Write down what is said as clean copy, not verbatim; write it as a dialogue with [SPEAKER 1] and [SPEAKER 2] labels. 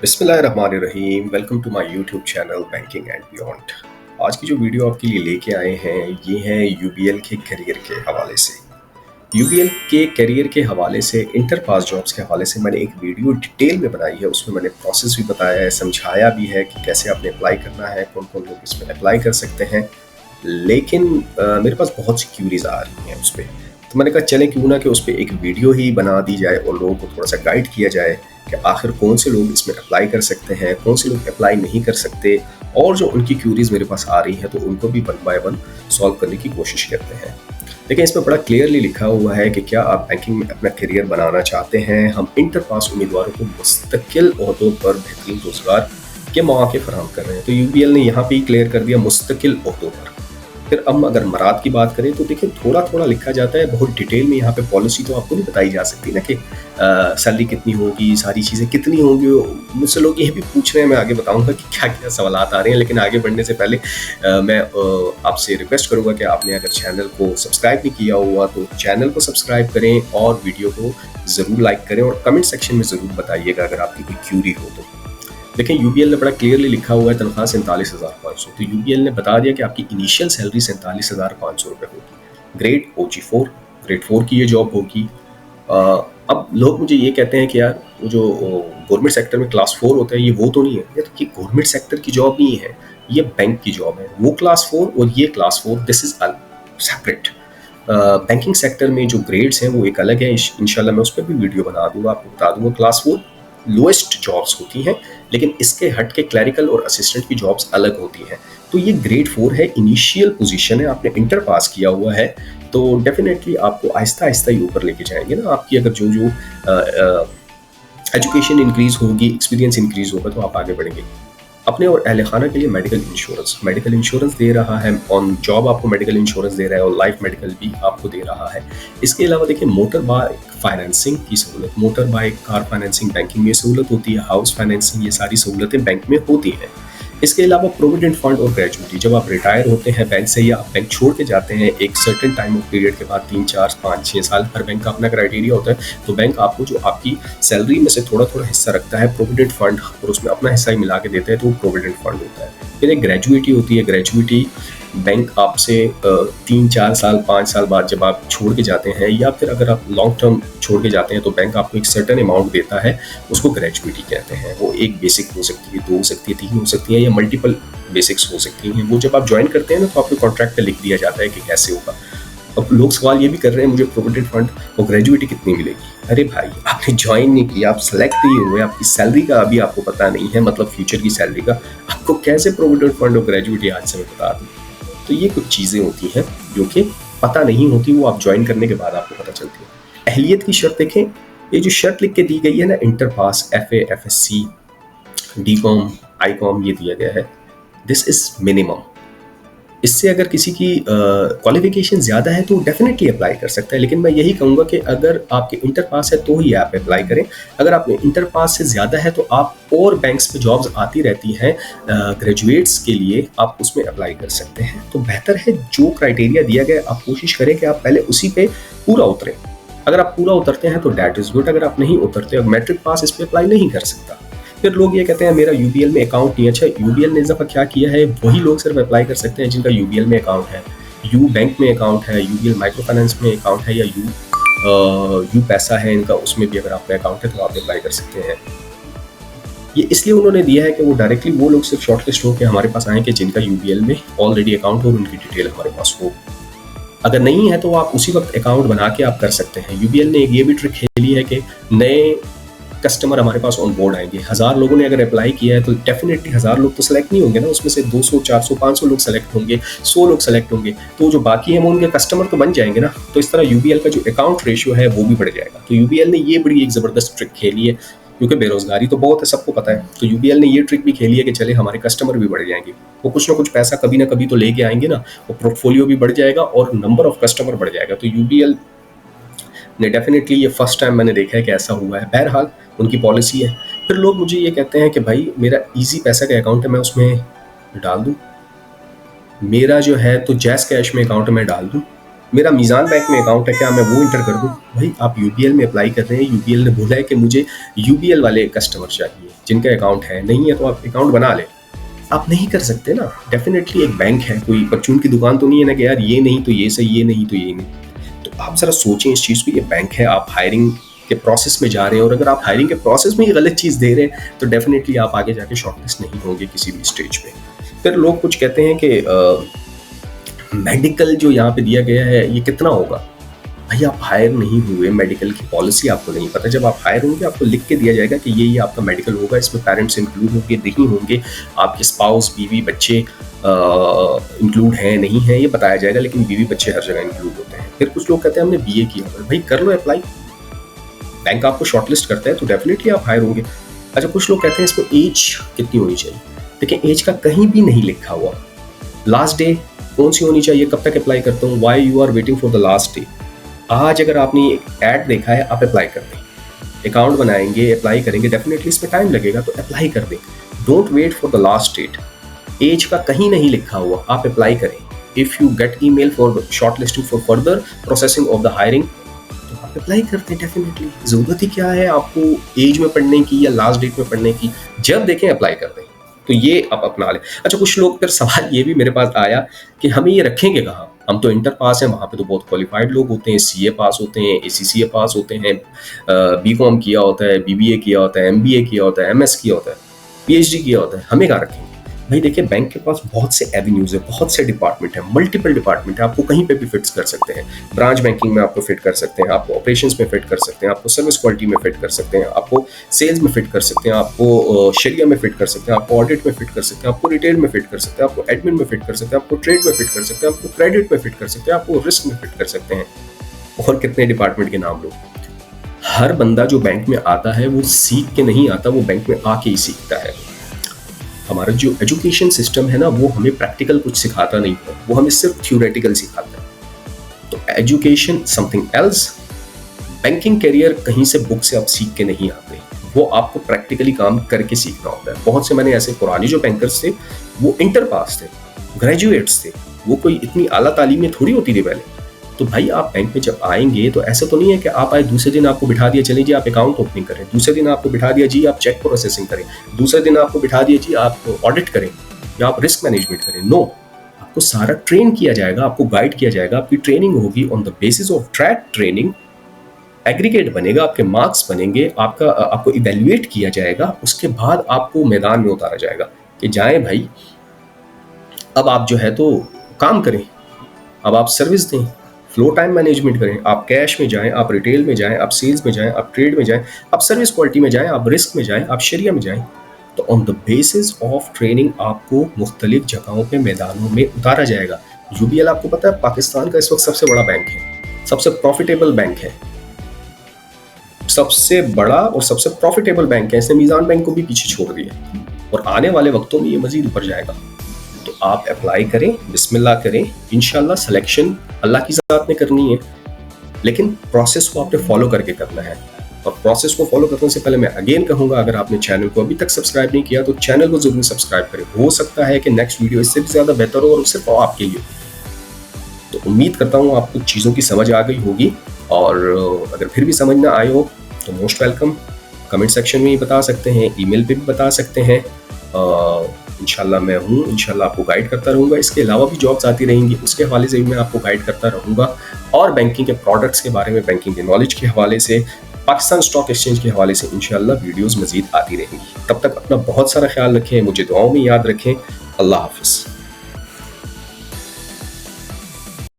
[SPEAKER 1] बिस्मिल्लाहिर्रहमानिर्रहीम। Welcome to my YouTube channel banking and beyond. आज की जो वीडियो आपके लिए लेके आए हैं ये है यूबीएल के करियर के हवाले से। यूबीएल के करियर के हवाले से, इंटर पास जॉब्स के हवाले से मैंने एक वीडियो डिटेल में बनाई है। उसमें मैंने प्रोसेस भी बताया है, समझाया भी है कि कैसे आपने अप्लाई करना है, कौन कौन लोग इसमें अप्लाई कर सकते हैं। लेकिन मेरे पास बहुत सी क्यूरीज आ रही हैं उस पर, तो मैंने कहा चले क्यों ना कि उस पर एक वीडियो ही बना दी जाए और लोगों को थोड़ा सा गाइड किया जाए कि आखिर कौन से लोग इसमें अप्लाई कर सकते हैं, कौन से लोग अप्लाई नहीं कर सकते, और जो उनकी क्यूरीज मेरे पास आ रही हैं तो उनको भी वन बाय वन सॉल्व करने की कोशिश करते हैं। देखिए, इसमें बड़ा क्लियरली लिखा हुआ है कि क्या आप बैंकिंग में अपना करियर बनाना चाहते हैं। हम इंटर पास उम्मीदवारों को मुस्तकिल ओहदों पर बेहतरीन रोजगार के मौके फराहम कर रहे हैं। तो यूबीएल ने यहाँ पे ही क्लियर कर दिया मुस्तकिल ओहदों पर। फिर अब अगर मराद की बात करें तो देखिए, थोड़ा थोड़ा लिखा जाता है, बहुत डिटेल में। यहाँ पे पॉलिसी तो आपको नहीं बताई जा सकती ना कि सैलरी कितनी होगी, सारी चीज़ें कितनी होंगी। मुझसे लोग ये भी पूछ रहे हैं, मैं आगे बताऊंगा कि क्या क्या सवालात आ रहे हैं। लेकिन आगे बढ़ने से पहले मैं आपसे रिक्वेस्ट करूंगा कि आपने अगर चैनल को सब्सक्राइब नहीं किया हुआ तो चैनल को सब्सक्राइब करें और वीडियो को ज़रूर लाइक करें और कमेंट सेक्शन में ज़रूर बताइएगा अगर आपकी कोई क्यूरी हो तो। देखिए, यूबीएल ने बड़ा क्लियरली लिखा हुआ है तनख्वाह 47,500। तो यूबीएल ने बता दिया कि आपकी इनिशियल सैलरी 47,500 रुपये होगी। ग्रेड OG4, ग्रेड 4 की ये जॉब होगी। अब लोग मुझे ये कहते हैं कि यार वो जो गवर्नमेंट सेक्टर में क्लास 4 होता है ये वो तो नहीं है। यार ये गवर्नमेंट सेक्टर की जॉब नहीं है, ये बैंक की जॉब है। वो क्लास 4 और ये class 4, this is separate. Banking sector में जो ग्रेड्स हैं वो एक अलग है। इंशाल्लाह मैं उस पर भी वीडियो बना दूंगा, आपको बता दूंगा। क्लास 4 लोएस्ट जॉब्स होती हैं, लेकिन इसके हट के क्लरिकल और असिस्टेंट की जॉब्स अलग होती हैं। तो ये ग्रेड 4 है, इनिशियल पोजीशन है, आपने इंटर पास किया हुआ है तो डेफिनेटली आपको आहिस्ता आहिस्ता ही ऊपर लेके जाएंगे ना। आपकी अगर जो जो एजुकेशन इंक्रीज होगी, एक्सपीरियंस इंक्रीज होगा तो आप आगे बढ़ेंगे। अपने और अहल खाना के लिए मेडिकल इंश्योरेंस दे रहा है, ऑन जॉब आपको मेडिकल इंश्योरेंस दे रहा है और लाइफ मेडिकल भी आपको दे रहा है। इसके अलावा देखिए, मोटर बाइक फाइनेंसिंग की सहूलत, motor bike car financing banking में सहूलत होती है, हाउस फाइनेंसिंग, ये सारी सहूलतें बैंक में होती हैं। इसके अलावा प्रोविडेंट फंड और ग्रेजुइटी, जब आप रिटायर होते हैं बैंक से या आप बैंक छोड़ के जाते हैं एक सर्टेन टाइम ऑफ पीरियड के बाद, 3 4 5 6 साल, हर बैंक का अपना क्राइटेरिया होता है, तो बैंक आपको जो आपकी सैलरी में से थोड़ा थोड़ा हिस्सा रखता है प्रोविडेंट फंड और उसमें अपना हिस्सा ही मिला के देता है, तो वो प्रोविडेंट फंड होता है। फिर एक ग्रेजुइटी होती है। ग्रेजुइटी बैंक आपसे 3 4 साल 5 साल बाद जब आप छोड़ के जाते हैं या फिर अगर आप लॉन्ग टर्म छोड़ के जाते हैं तो बैंक आपको एक सर्टेन अमाउंट देता है, उसको ग्रेजुइटी कहते हैं। वो एक बेसिक हो सकती है, 2 हो सकती है, 3 हो सकती है या मल्टीपल बेसिक्स हो सकती हैं। वो जब आप ज्वाइन करते हैं ना तो आपके कॉन्ट्रैक्ट पे लिख दिया जाता है कि कैसे होगा। अब लोग सवाल ये भी कर रहे हैं मुझे प्रोविडेंट फंड और ग्रेजुइटी कितनी मिलेगी। अरे भाई, आपने ज्वाइन नहीं किया, आप सेलेक्ट नहीं हुए, आपकी सैलरी का अभी आपको पता नहीं है, मतलब फ्यूचर की सैलरी का, आपको कैसे प्रोविडेंट फंड और ग्रेजुइटी आज से मैं बता दूँ। तो ये कुछ चीज़ें होती हैं जो कि पता नहीं होती, वो आप ज्वाइन करने के बाद आपको पता चलती है। अहलियत की शर्त देखें, ये जो शर्त लिख के दी गई है ना, inter pass, FA FSC DCOM ICOM, ये दिया गया है, दिस इज मिनिमम। इससे अगर किसी की क्वालिफिकेशन ज़्यादा है तो डेफिनेटली अप्लाई कर सकता है। लेकिन मैं यही कहूँगा कि अगर आपके इंटर पास है तो ही आप अप्लाई करें। अगर आपने इंटर पास से ज़्यादा है तो आप, और बैंक्स में जॉब्स आती रहती हैं ग्रेजुएट्स के लिए, आप उसमें अप्लाई कर सकते हैं। तो बेहतर है जो क्राइटेरिया दिया गया आप कोशिश करें कि आप पहले उसी पे पूरा उतरें। अगर आप पूरा उतरते हैं तो डैट इज़ गुड। अगर आप नहीं उतरते और मैट्रिक पास इस पर अप्लाई नहीं कर सकता। फिर लोग ये कहते हैं मेरा यूबीएल में अकाउंट नहीं है। अच्छा, यूबीएल ने इस दफ़ा क्या किया है, वही लोग सिर्फ अप्लाई कर सकते हैं जिनका यूबीएल में अकाउंट है, यू बैंक में अकाउंट है, यूबीएल माइक्रो फाइनेंस में अकाउंट है, या यू पैसा है इनका, उसमें भी अगर आपका अकाउंट है तो आप अप्लाई कर सकते हैं। ये इसलिए उन्होंने दिया है कि वो डायरेक्टली वो लोग सिर्फ शॉर्टलिस्ट होकर हमारे पास आएँ कि जिनका यूबीएल में ऑलरेडी अकाउंट हो और उनकी डिटेल हमारे पास हो। अगर नहीं है तो आप उसी वक्त अकाउंट बना के आप कर सकते हैं। यूबीएल ने ये भी ट्रिक खेली है कि नए कस्टमर हमारे पास ऑन बोर्ड आएंगे। 1000 लोगों ने अगर अप्लाई किया है तो डेफिनेटली 1000 लोग तो सेलेक्ट नहीं होंगे ना, उसमें से 200 400 500 लोग सेलेक्ट होंगे, 100 लोग सेलेक्ट होंगे, तो जो बाकी हैं वो उनके कस्टमर तो बन जाएंगे ना। तो इस तरह यूबीएल का जो अकाउंट रेशियो है वो भी बढ़ जाएगा। तो यूबीएल ने ये बड़ी एक ज़बरदस्त ट्रिक खेली है, क्योंकि बेरोजगारी तो बहुत है, सबको पता है। तो यूबीएल ने ये ट्रिक भी खेली है कि चले हमारे कस्टमर भी बढ़ जाएंगे, वो कुछ ना कुछ पैसा कभी ना कभी तो लेके आएंगे ना, वो पोर्टफोलियो भी बढ़ जाएगा और नंबर ऑफ कस्टमर बढ़ जाएगा। तो यूबीएल ने डेफिनेटली, ये फर्स्ट टाइम मैंने देखा है कि ऐसा हुआ है। बहरहाल उनकी पॉलिसी है। फिर लोग मुझे ये कहते हैं कि भाई मेरा इजी पैसा का अकाउंट है, मैं उसमें डाल दूं, मेरा जो है तो जैस कैश में अकाउंट में डाल दूं, मेरा मीज़ान बैंक में अकाउंट है, क्या मैं वो इंटर कर दूँ? भाई आप यूबीएल में अप्लाई कर रहे हैं, यूबीएल ने बोला है कि मुझे यूबीएल वाले कस्टमर चाहिए जिनका अकाउंट है, नहीं है तो आप अकाउंट बना लें। आप नहीं कर सकते ना। डेफिनेटली एक बैंक है, कोई परचून की दुकान तो नहीं है ना कि यार ये नहीं तो ये सही, ये नहीं तो ये नहीं। तो आप ज़रा सोचें इस चीज़ को, ये बैंक है, आप हायरिंग के प्रोसेस में जा रहे हैं और अगर आप हायरिंग के प्रोसेस में ही गलत चीज़ दे रहे हैं तो डेफिनेटली आप आगे जाके शॉर्टलिस्ट नहीं होंगे किसी भी स्टेज पे। फिर लोग कुछ कहते हैं कि मेडिकल जो यहाँ पे दिया गया है ये कितना होगा? भाई आप हायर नहीं हुए, मेडिकल की पॉलिसी आपको नहीं पता। जब आप हायर होंगे आपको लिख के दिया जाएगा कि ये आपका मेडिकल होगा, इसमें पेरेंट्स इंक्लूड होंगे नहीं होंगे, आपके स्पाउस बीवी बच्चे इंक्लूड हैं नहीं हैं ये बताया जाएगा, लेकिन बीवी बच्चे हर जगह इंक्लूड होते हैं। फिर कुछ लोग कहते हैं हमने बीए किया हुआ है, भाई कर लो अप्लाई, बैंक आपको शॉर्टलिस्ट करता है तो डेफिनेटली आप हायर होंगे। अच्छा, कुछ लोग कहते हैं इसमें एज कितनी होनी चाहिए। देखिए एज का कहीं भी नहीं लिखा हुआ, लास्ट डे कौन सी होनी चाहिए, कब तक अप्लाई करता हूँ, why you are waiting for the last day. आज अगर आपने एक ऐड देखा है आप अप्लाई कर दें, अकाउंट बनाएंगे अप्लाई करेंगे, डेफिनेटली इसमें टाइम लगेगा तो अप्लाई कर दें। Don't wait for the last date. Age का कहीं नहीं लिखा हुआ, आप अप्लाई करें। If you get email for short listing for further processing of the hiring तो आप अप्लाई करते हैं। डेफिनेटली ज़रूरत ही क्या है आपको एज में पढ़ने की या लास्ट डेट में पढ़ने की, जब देखें अप्लाई कर दें। तो ये आप अपना लें। अच्छा, कुछ लोग फिर सवाल ये भी मेरे पास आया कि हमें ये रखेंगे कहाँ, हम तो इंटर पास हैं, वहाँ पे तो बहुत क्वालिफाइड लोग होते हैं, सीए पास होते हैं, एसीसीए पास होते हैं, बीकॉम किया होता है, बीबीए किया होता है, एमबीए किया होता है, एमएस किया होता है, पीएचडी किया होता है, हमें कहाँ रखेंगे? भाई देखिए बैंक के पास बहुत से एवेन्यूज़ है, बहुत से डिपार्टमेंट है, मल्टीपल डिपार्टमेंट है, आपको कहीं पे भी फिट्स कर सकते हैं। ब्रांच बैंकिंग में आपको फिट कर सकते हैं, आपको ऑपरेशंस में फिट कर सकते हैं, आपको सर्विस क्वालिटी में फिट कर सकते हैं, आपको सेल्स में फिट कर सकते हैं, आपको शरिया में फिट कर सकते हैं, आपको ऑडिट में फिट कर सकते हैं, आपको रिटेल में फिट कर सकते हैं, आपको एडमिन में फिट कर सकते हैं, आपको ट्रेड में फिट कर सकते हैं, आपको क्रेडिट में फिट कर सकते हैं, आपको रिस्क में फिट कर सकते हैं। और कितने डिपार्टमेंट के नाम लो। हर बंदा जो बैंक में आता है वो सीख के नहीं आता, वो बैंक में आके ही सीखता है। हमारा जो एजुकेशन सिस्टम है ना वो हमें प्रैक्टिकल कुछ सिखाता नहीं है, वो हमें सिर्फ थ्योरेटिकल सिखाता है। तो education something else. Banking career कहीं से बुक से आप सीख के नहीं आते, वो आपको प्रैक्टिकली काम करके सीखना होता है। बहुत से मैंने ऐसे पुराने जो बैंकर्स थे वो इंटर पास थे, ग्रेजुएट्स थे, वो कोई इतनी आला तालीमें थोड़ी होती थी पहले। तो भाई आप बैंक में जब आएंगे तो ऐसा तो नहीं है कि आप आए दूसरे दिन आपको बिठा दिया चलिए जी आप अकाउंट ओपनिंग करें, दूसरे दिन आपको बिठा दिया जी आप चेक प्रोसेसिंग करें, दूसरे दिन आपको बिठा दिया जी आप ऑडिट करें या आप रिस्क मैनेजमेंट करें। नो, आपको सारा ट्रेन किया जाएगा, आपको गाइड किया जाएगा, आपकी ट्रेनिंग होगी on the basis of track training. Aggregate बनेगा, आपके मार्क्स बनेंगे, आपको इवेल्युएट किया जाएगा, उसके बाद आपको मैदान में उतारा जाएगा कि जाएं भाई अब आप जो है तो काम करें, अब आप सर्विस दें, फ्लो टाइम मैनेजमेंट करें, आप कैश में जाएं, आप रिटेल में जाएं, आप सेल्स में जाएं, आप ट्रेड में जाएं, आप सर्विस क्वालिटी में जाएं, आप रिस्क में जाएं, आप शरिया में जाएं। तो on the basis of training आपको मुख्तलिफ जगहों पे मैदानों में उतारा जाएगा। यूबीएल आपको पता है पाकिस्तान का इस वक्त सबसे बड़ा बैंक है, सबसे प्रॉफिटेबल बैंक है, सबसे बड़ा और सबसे प्रॉफिटेबल बैंक है। इसने मीज़ान बैंक को भी पीछे छोड़ दिया और आने वाले वक्तों में ये मजीद ऊपर जाएगा। तो आप अप्लाई करें, बिस्मिल्लाह करें, इंशाल्लाह सिलेक्शन अल्लाह की ज़ात में करनी है, लेकिन प्रोसेस को आपने फॉलो करके करना है। और प्रोसेस को फॉलो करने से पहले मैं अगेन कहूँगा, अगर आपने चैनल को अभी तक सब्सक्राइब नहीं किया तो चैनल को ज़रूर सब्सक्राइब करें। हो सकता है कि नेक्स्ट वीडियो इससे भी ज़्यादा बेहतर हो और सिर्फ आपके लिए। तो उम्मीद करता हूँ आपको चीज़ों की समझ आ गई होगी, और अगर फिर भी समझ ना आए हो तो मोस्ट वेलकम, कमेंट सेक्शन में ही बता सकते हैं, ईमेल पे भी बता सकते हैं। इंशाल्लाह मैं हूँ, इंशाल्लाह आपको गाइड करता रहूँगा। इसके अलावा भी जॉब्स आती रहेंगी, उसके हवाले से भी मैं आपको गाइड करता रहूँगा, और बैंकिंग के प्रोडक्ट्स के बारे में, बैंकिंग के नॉलेज के हवाले से, पाकिस्तान स्टॉक एक्सचेंज के हवाले से इंशाल्लाह वीडियोज़ मज़ीद आती रहेंगी। तब तक अपना बहुत सारा ख्याल रखें, मुझे दुआओं में याद रखें। अल्लाह हाफ़िज़।